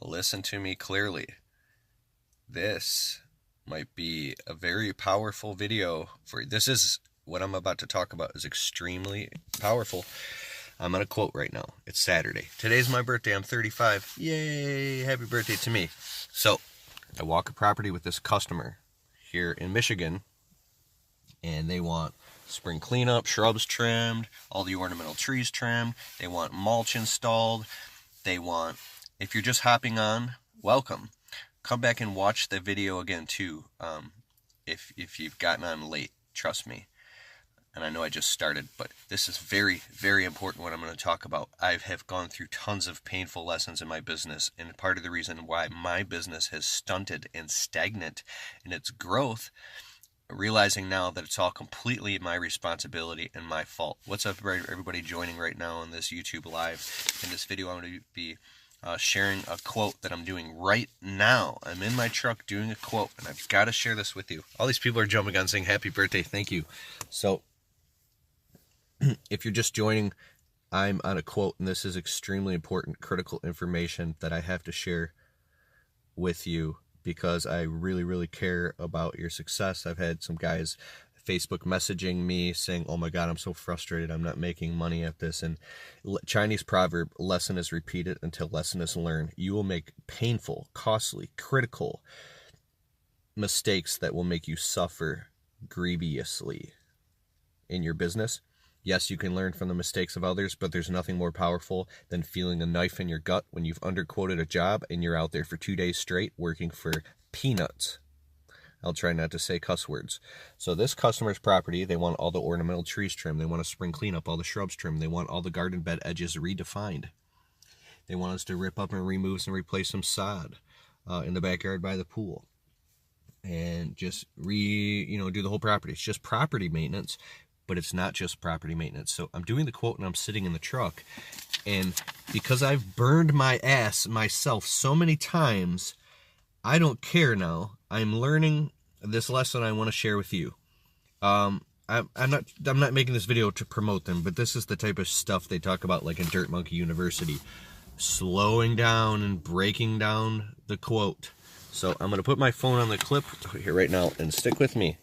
listen to me clearly. This might be a very powerful video for you. This is what I'm about to talk about is extremely powerful. I'm going to quote right now. It's Saturday. Today's my birthday. I'm 35. Yay! Happy birthday to me. So, I walk a property with this customer here in Michigan, and they want spring cleanup, shrubs trimmed, all the ornamental trees trimmed. They want mulch installed. They want, if you're just hopping on, welcome. Come back and watch the video again too, if you've gotten on late, trust me. And I know I just started, but this is very, very important what I'm going to talk about. I have gone through tons of painful lessons in my business, and part of the reason why my business has stunted and stagnant in its growth, realizing now that it's all completely my responsibility and my fault. What's up, everybody joining right now on this YouTube Live? In this video, I'm going to be sharing a quote that I'm doing right now. I'm in my truck doing a quote, and I've got to share this with you. All these people are jumping on saying happy birthday, thank you. So, if you're just joining, I'm on a quote, and this is extremely important, critical information that I have to share with you because I really, really care about your success. I've had some guys Facebook messaging me saying, oh my God, I'm so frustrated. I'm not making money at this. And Chinese proverb, lesson is repeated until lesson is learned. You will make painful, costly, critical mistakes that will make you suffer grievously in your business. Yes, you can learn from the mistakes of others, but there's nothing more powerful than feeling a knife in your gut when you've underquoted a job and you're out there for 2 days straight working for peanuts. I'll try not to say cuss words. So this customer's property, they want all the ornamental trees trimmed. They want a spring cleanup, all the shrubs trimmed. They want all the garden bed edges redefined. They want us to rip up and remove and replace some sod in the backyard by the pool. And just do the whole property. It's just property maintenance. But it's not just property maintenance. So I'm doing the quote and I'm sitting in the truck, and because I've burned my ass myself so many times, I don't care now. I'm learning this lesson I want to share with you. I'm not making this video to promote them, but this is the type of stuff they talk about like in Dirt Monkey University. Slowing down and breaking down the quote. So I'm going to put my phone on the clip here right now and stick with me.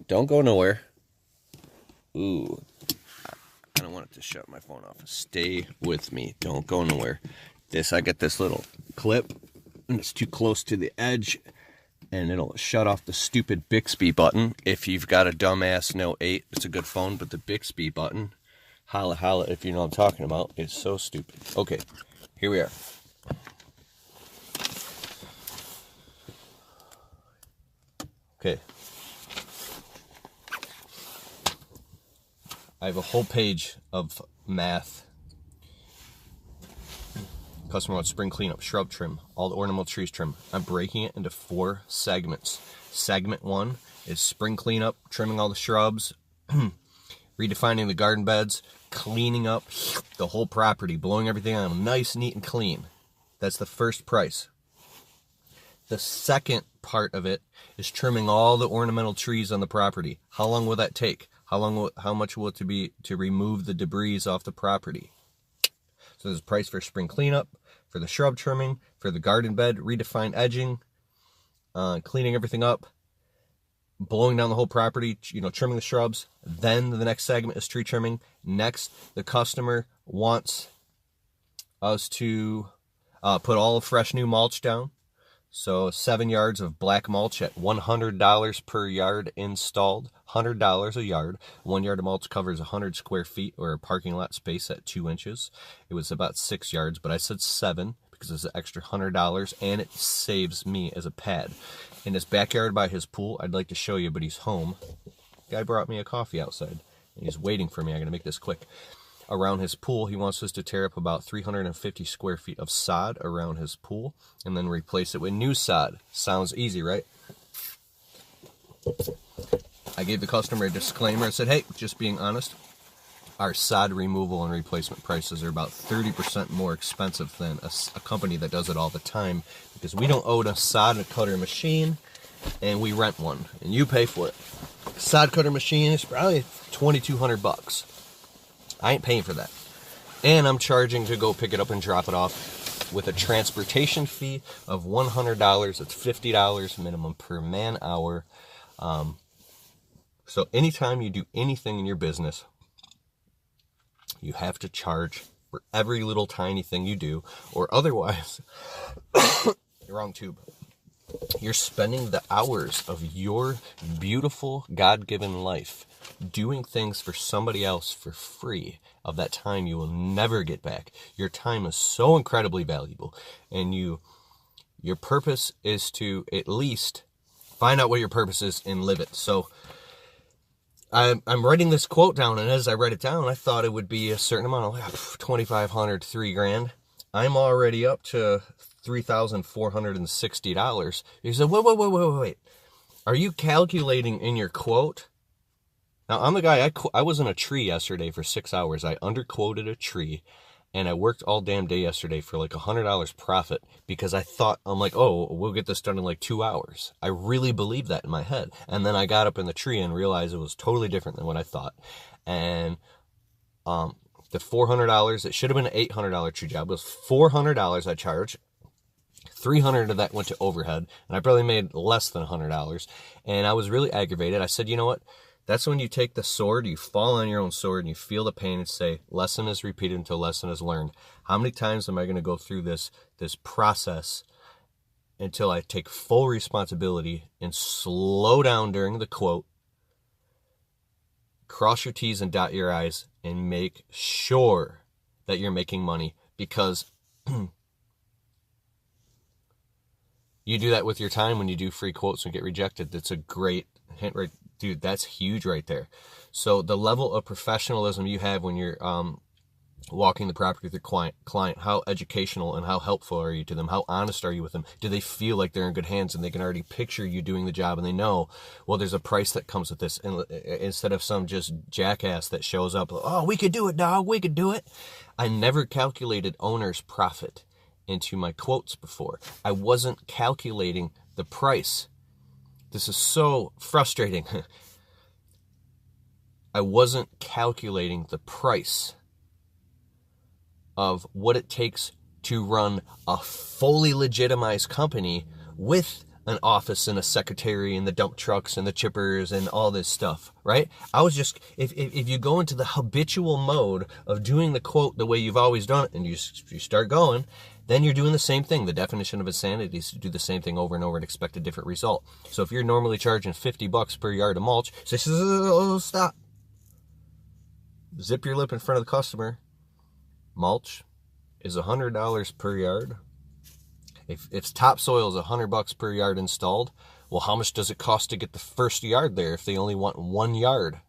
Don't go nowhere. Ooh, I don't want it to shut my phone off. Stay with me. Don't go nowhere. I get this little clip, and it's too close to the edge, and it'll shut off the stupid Bixby button. If you've got a dumbass Note 8, it's a good phone, but the Bixby button, holla holla if you know what I'm talking about, is so stupid. Okay, here we are. Okay. I have a whole page of math. Customer wants spring cleanup, shrub trim, all the ornamental trees trim. I'm breaking it into 4 segments. Segment 1 is spring cleanup, trimming all the shrubs, redefining the garden beds, cleaning up the whole property, blowing everything out nice, neat, and clean. That's the first price. The second part of it is trimming all the ornamental trees on the property. How long will that take? How much will it be to remove the debris off the property? So there's a price for spring cleanup, for the shrub trimming, for the garden bed, redefined edging, cleaning everything up, blowing down the whole property, trimming the shrubs. Then the next segment is tree trimming. Next, the customer wants us to put all the fresh new mulch down. So 7 yards of black mulch at $100 per yard installed. $100 a yard. 1 yard of mulch covers 100 square feet or a parking lot space at 2 inches. It was about 6 yards, but I said 7 because it's an extra $100 and it saves me as a pad. In his backyard by his pool, I'd like to show you, but he's home. Guy brought me a coffee outside and he's waiting for me. I'm going to make this quick. Around his pool, he wants us to tear up about 350 square feet of sod around his pool and then replace it with new sod. Sounds easy, right? I gave the customer a disclaimer. I said, hey, just being honest, our sod removal and replacement prices are about 30% more expensive than a company that does it all the time because we don't own a sod and cutter machine and we rent one and you pay for it. Sod cutter machine is probably $2,200 bucks. I ain't paying for that. And I'm charging to go pick it up and drop it off with a transportation fee of $100. It's $50 minimum per man hour. So anytime you do anything in your business, you have to charge for every little tiny thing you do, or otherwise, wrong tube. You're spending the hours of your beautiful God-given life doing things for somebody else for free of that time you will never get back. Your time is so incredibly valuable, and your purpose is to at least find out what your purpose is and live it. So I'm writing this quote down, and as I write it down, I thought it would be a certain amount, like $2,500, $3,000. I'm already up to $3,460. You said, wait. Are you calculating in your quote? Now, I'm the guy, I was in a tree yesterday for 6 hours. I underquoted a tree, and I worked all damn day yesterday for like $100 profit because I'm like, oh, we'll get this done in like 2 hours. I really believed that in my head. And then I got up in the tree and realized it was totally different than what I thought. And the $400, it should have been an $800 tree job. It was $400 I charged. $300 of that went to overhead, and I probably made less than $100. And I was really aggravated. I said, you know what? That's when you take the sword, you fall on your own sword, and you feel the pain and say, lesson is repeated until lesson is learned. How many times am I going to go through this process until I take full responsibility and slow down during the quote, cross your T's and dot your I's, and make sure that you're making money? Because you do that with your time when you do free quotes and get rejected. That's a great hint, right? Dude, that's huge right there. So the level of professionalism you have when you're walking the property with your client, how educational and how helpful are you to them? How honest are you with them? Do they feel like they're in good hands and they can already picture you doing the job, and they know, well, there's a price that comes with this, and instead of some just jackass that shows up, oh, we could do it, dog, we could do it. I never calculated owner's profit into my quotes before. I wasn't calculating the price. This is so frustrating. I wasn't calculating the price of what it takes to run a fully legitimized company with an office and a secretary and the dump trucks and the chippers and all this stuff, right? I was just, if you go into the habitual mode of doing the quote the way you've always done it, and you start going, then you're doing the same thing. The definition of insanity is to do the same thing over and over and expect a different result. So if you're normally charging $50 per yard of mulch, say, stop. Zip your lip in front of the customer. Mulch is $100 per yard. If topsoil is $100 per yard installed, well, how much does it cost to get the first yard there if they only want 1 yard?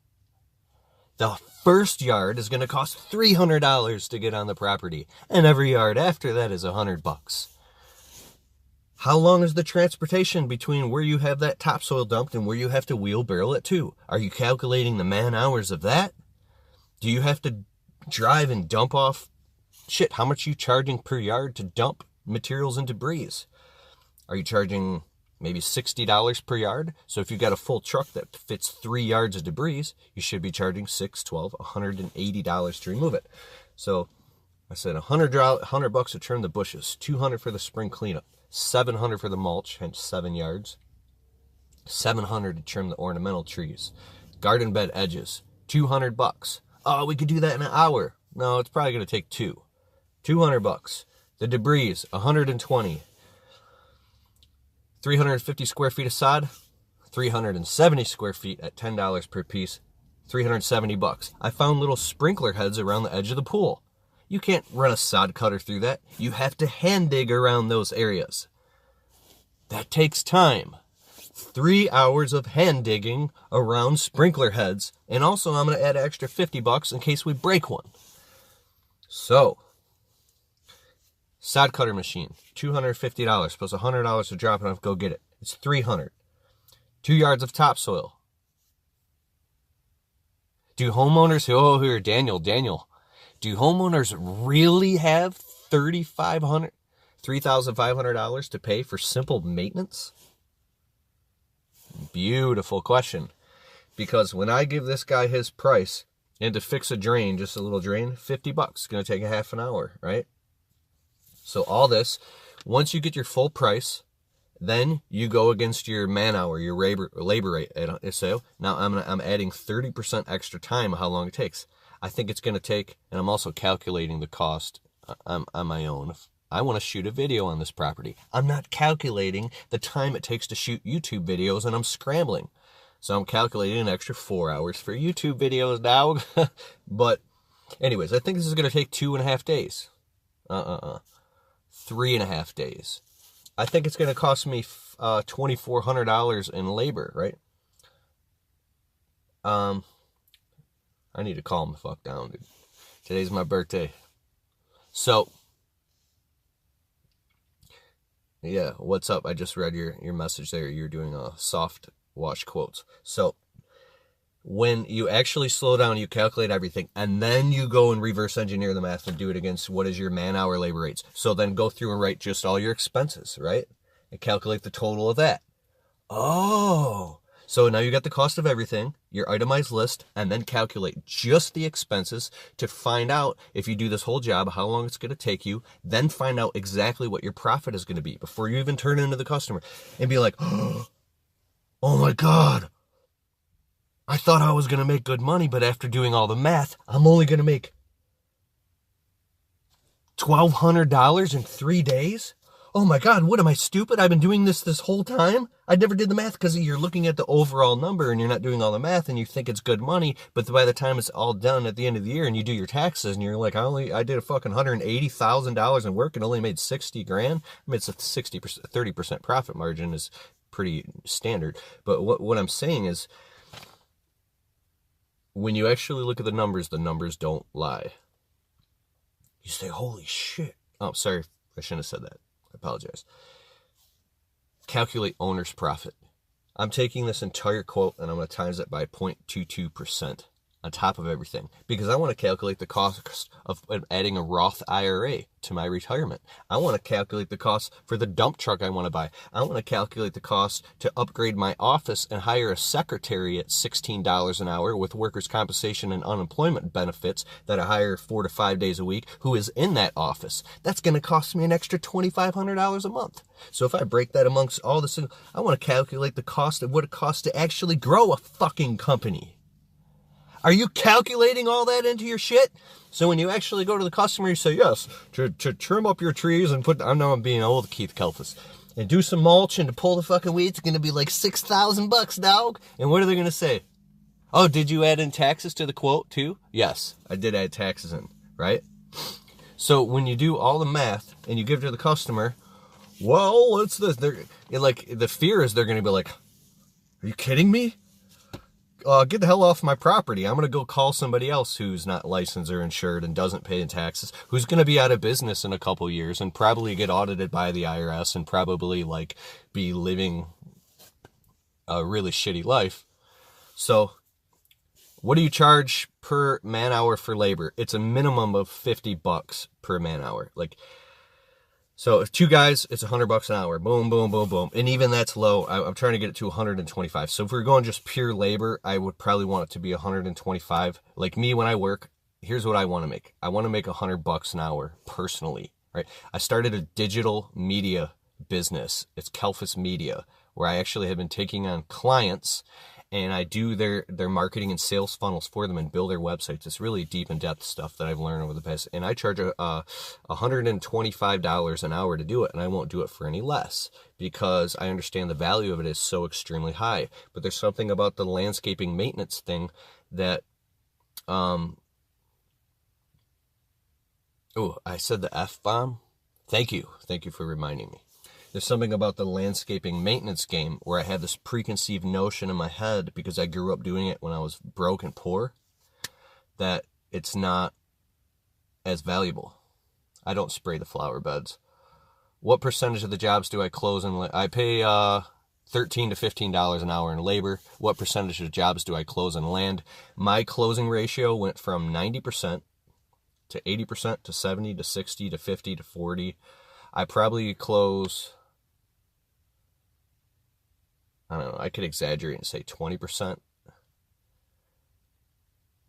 The first yard is going to cost $300 to get on the property, and every yard after that is $100. How long is the transportation between where you have that topsoil dumped and where you have to wheelbarrow it to? Are you calculating the man hours of that? Do you have to drive and dump off? Shit, how much are you charging per yard to dump materials and debris? Are you charging maybe $60 per yard? So if you've got a full truck that fits 3 yards of debris, you should be charging $6, $12, $180 to remove it. So I said $100 to trim the bushes, $200 for the spring cleanup, $700 for the mulch, hence 7 yards, $700 to trim the ornamental trees, garden bed edges, $200. Oh, we could do that in an hour. No, it's probably going to take $200. The debris, $120. 350 square feet of sod, 370 square feet at $10 per piece, $370. I found little sprinkler heads around the edge of the pool. You can't run a sod cutter through that. You have to hand dig around those areas. That takes time. 3 hours of hand digging around sprinkler heads. And also I'm going to add an extra $50 in case we break one. So, sod cutter machine, $250 plus $100 to drop it off, go get it. It's $300. 2 yards of topsoil. Do homeowners, Daniel, do homeowners really have $3,500 to pay for simple maintenance? Beautiful question. Because when I give this guy his price, And to fix a drain, just a little drain, $50. It's going to take a half an hour, right? So all this, once you get your full price, then you go against your man hour, your labor rate at a sale. Now I'm adding 30% extra time of how long it takes. I think it's going to take, and I'm also calculating the cost on my own. I want to shoot a video on this property. I'm not calculating the time it takes to shoot YouTube videos, and I'm scrambling. So I'm calculating an extra 4 hours for YouTube videos now. But anyways, I think this is going to take 2.5 days. 3.5 days. I think it's going to cost me $2,400 in labor, right? I need to calm the fuck down, dude. Today's my birthday. So, yeah, what's up? I just read your message there. You're doing a soft wash quotes. So, when you actually slow down, you calculate everything, and then you go and reverse engineer the math and do it against what is your man-hour labor rates. So then go through and write just all your expenses, right? And calculate the total of that. Oh, so now you got the cost of everything, your itemized list, and then calculate just the expenses to find out, if you do this whole job, how long it's going to take you. Then find out exactly what your profit is going to be before you even turn it into the customer. And be like, oh my God, I thought I was going to make good money, but after doing all the math, I'm only going to make $1,200 in 3 days? Oh my God, what am I, stupid? I've been doing this whole time? I never did the math, because you're looking at the overall number and you're not doing all the math and you think it's good money, but by the time it's all done at the end of the year and you do your taxes and you're like, I did a fucking $180,000 in work and only made 60 grand. I mean, it's a 30% profit margin is pretty standard. But what I'm saying is, when you actually look at the numbers don't lie. You say, holy shit. Oh, sorry, I shouldn't have said that. I apologize. Calculate owner's profit. I'm taking this entire quote and I'm going to times it by 0.22% on top of everything, because I want to calculate the cost of adding a Roth IRA to my retirement. I want to calculate the cost for the dump truck I want to buy. I want to calculate the cost to upgrade my office and hire a secretary at $16 an hour with workers' compensation and unemployment benefits that I hire 4 to 5 days a week, who is in that office. That's going to cost me an extra $2,500 a month. So if I break that amongst all this, I want to calculate the cost of what it costs to actually grow a fucking company. Are you calculating all that into your shit? So when you actually go to the customer, you say, yes, to trim up your trees and I know I'm being old, Keith Kalfas, and do some mulch and to pull the fucking weeds, it's going to be like $6,000, dog. And what are they going to say? Oh, did you add in taxes to the quote too? Yes, I did add taxes in, right? So when you do all the math and you give it to the customer, well, what's this? The fear is they're going to be like, are you kidding me? Get the hell off my property. I'm going to go call somebody else who's not licensed or insured and doesn't pay in taxes, who's going to be out of business in a couple years and probably get audited by the IRS and probably be living a really shitty life. So what do you charge per man hour for labor? It's a minimum of $50 per man hour. So if 2 guys, it's $100 an hour. Boom, boom, boom, boom. And even that's low. I'm trying to get it to 125. So if we're going just pure labor, I would probably want it to be 125. Like me, when I work, here's what I want to make. I want to make $100 an hour personally, right? I started a digital media business. It's Kalfas Media, where I actually have been taking on clients and I do their marketing and sales funnels for them and build their websites. It's really deep in depth stuff that I've learned over the past, and I charge $125 an hour to do it, and I won't do it for any less because I understand the value of it is so extremely high. But there's something about the landscaping maintenance thing that, oh, I said the F-bomb? Thank you for reminding me. There's something about the landscaping maintenance game where I have this preconceived notion in my head because I grew up doing it when I was broke and poor, that it's not as valuable. I don't spray the flower beds. What percentage of the jobs do I close in? I pay $13 to $15 an hour in labor. What percentage of jobs do I close in land? My closing ratio went from 90% to 80% to 70 to 60 to 50 to 40. I probably close, I don't know, I could exaggerate and say 20%.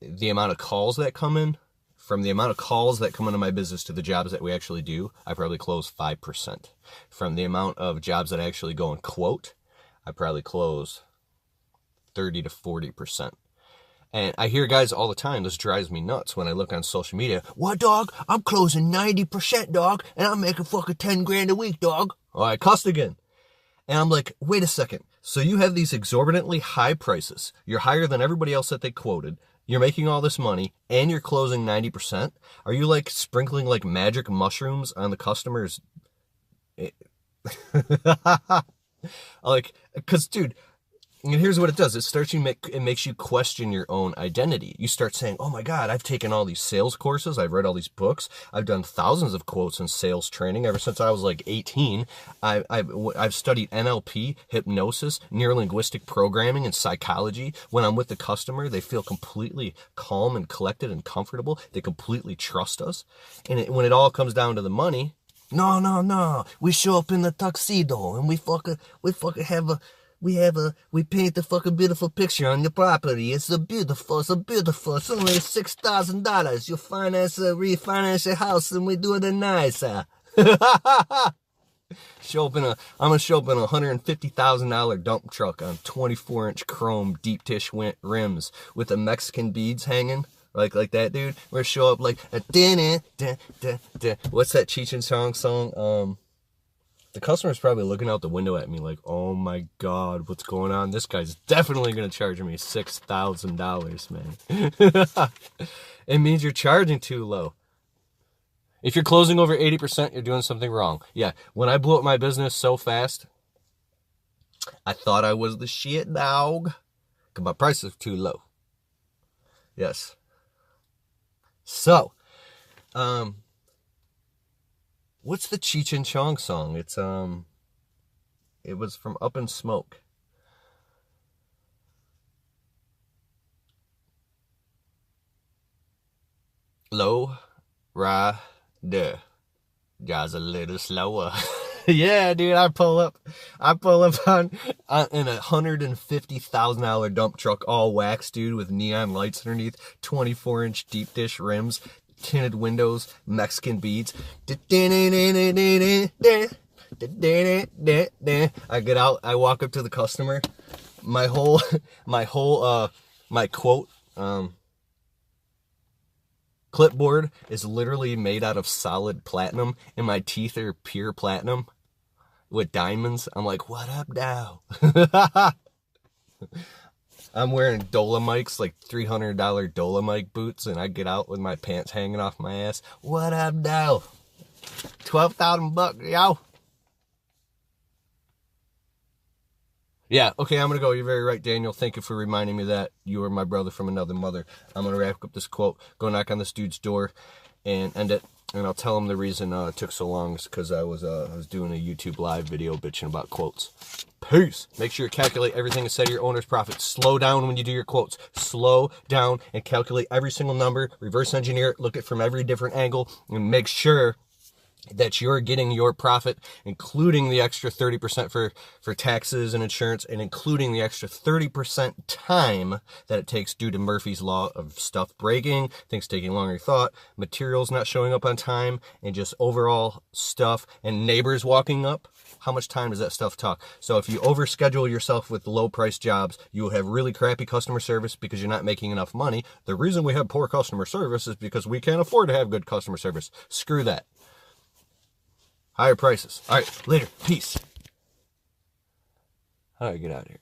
the amount of calls that come in, from the amount of calls that come into my business to the jobs that we actually do, I probably close 5%. From the amount of jobs that I actually go and quote, I probably close 30 to 40%. And I hear guys all the time, this drives me nuts when I look on social media. What, dog? I'm closing 90%, dog, and I'm making fucking 10 grand a week, dog. Oh, I cussed again. And I'm like, wait a second. So you have these exorbitantly high prices. You're higher than everybody else that they quoted. You're making all this money and you're closing 90%. Are you like sprinkling like magic mushrooms on the customers? Like, cause dude, and here's what it does. It makes you question your own identity. You start saying, oh my God, I've taken all these sales courses. I've read all these books. I've done thousands of quotes and sales training ever since I was like 18. I've studied NLP, hypnosis, neurolinguistic programming, and psychology. When I'm with the customer, they feel completely calm and collected and comfortable. They completely trust us. And when it all comes down to the money, no. We show up in the tuxedo and we paint the fucking beautiful picture on your property. It's beautiful. It's only $6,000. You refinance your house, and we do it nice. I'm gonna show up in a $150,000 dump truck on 24-inch chrome deep dish rims with the Mexican beads hanging. Like that, dude. We're gonna show up like a what's that Cheech and Chong song? The customer's probably looking out the window at me like, oh my God, what's going on? This guy's definitely going to charge me $6,000, man. It means you're charging too low. If you're closing over 80%, you're doing something wrong. Yeah, when I blew up my business so fast, I thought I was the shit, dog. Because my prices are too low. Yes. So, what's the Cheech and Chong song? It was from Up in Smoke. Low rider, just a little slower. Yeah, dude, I pull up on in a $150,000 dump truck, all wax, dude, with neon lights underneath, 24-inch deep dish rims, tinted windows, Mexican beads. I get out, I walk up to the customer. My quote clipboard is literally made out of solid platinum, and my teeth are pure platinum with diamonds. I'm like, what up now? I'm wearing Dolomites, like $300 Dolomite boots, and I get out with my pants hanging off my ass. What up now? $12,000, yo. Yeah, okay, I'm going to go. You're very right, Daniel. Thank you for reminding me that you are my brother from another mother. I'm going to wrap up this quote, go knock on this dude's door, and end it. And I'll tell him the reason it took so long is because I was doing a YouTube live video bitching about quotes. Peace. Make sure you calculate everything instead of your owner's profit. Slow down when you do your quotes. Slow down and calculate every single number. Reverse engineer it. Look at it from every different angle. And make sure that you're getting your profit, including the extra 30% for taxes and insurance, and including the extra 30% time that it takes due to Murphy's Law of stuff breaking, things taking longer than you thought, materials not showing up on time, and just overall stuff, and neighbors walking up. How much time does that stuff talk? So if you overschedule yourself with low-price jobs, you will have really crappy customer service because you're not making enough money. The reason we have poor customer service is because we can't afford to have good customer service. Screw that. Higher prices. All right, later. Peace. All right, get out of here.